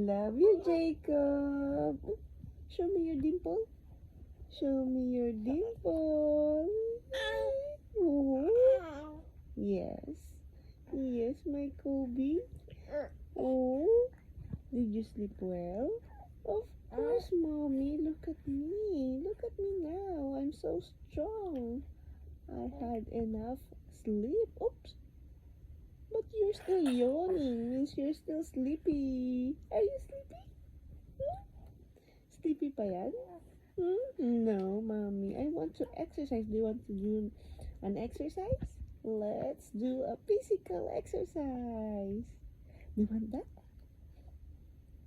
love you, Jacob. Show me your dimple. Show me your dimple. Oh. Yes. Yes, my Kobe. Oh. Did you sleep well? Of course, Mommy. Look at me. Look at me now. I'm so strong. I had enough sleep. Oops. But you're still yawning. Means you're still sleepy. Are you sleepy? Hmm? Sleepy pa yan? No, Mommy. I want to exercise. Do you want to do an exercise? Let's do a physical exercise. Do you want that?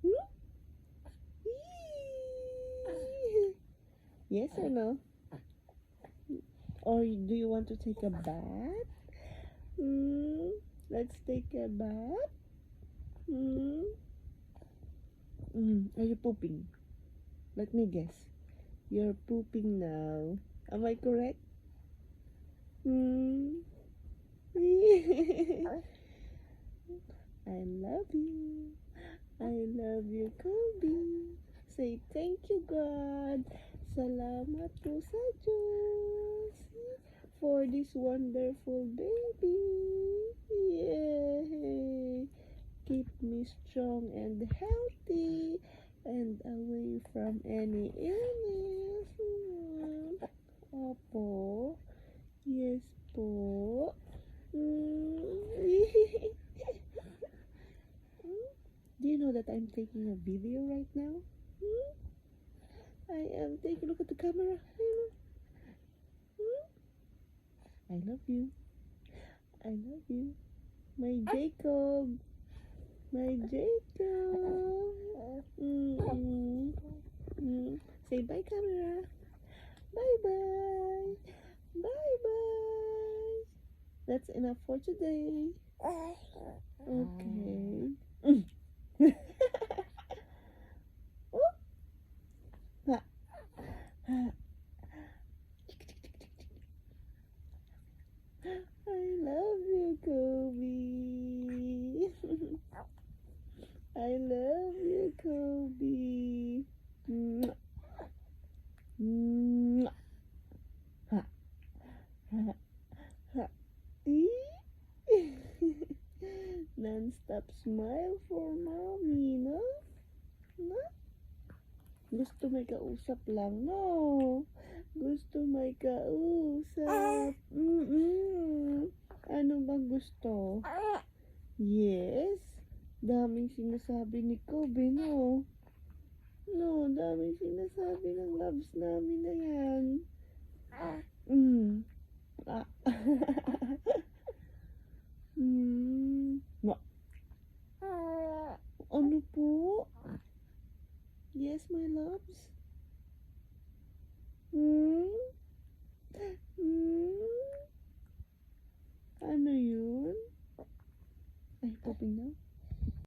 Hmm? Yee. Yes or no? Or do you want to take a bath? Let's take a bath. Are you pooping? Let me guess. You're pooping now. Am I correct? I love you. I love you, Kobe. Say thank you, God. Salamat po sa Diyos for this wonderful baby. Yay! Keep me strong and healthy and away from any illness. Opo. Yes po. Do you know that I'm taking a video right now? I am taking a look at the camera. I love you. I love you. My Jacob. My Jacob. Say bye, camera. Bye-bye. Bye-bye. That's enough for today. Okay. Oh. Ha. Ha. I love you, Kobe. I love you, Kobe. Ha. Ha. Ha. Non-stop smile for mommy, no? No? Gusto may kausap lang, no? Gusto may kausap. Ano bang gusto? Yes. Daming sinasabi ni Kobe, no? No, daming sinasabi ng loves namin na yan. Ano po? Yes, my loves.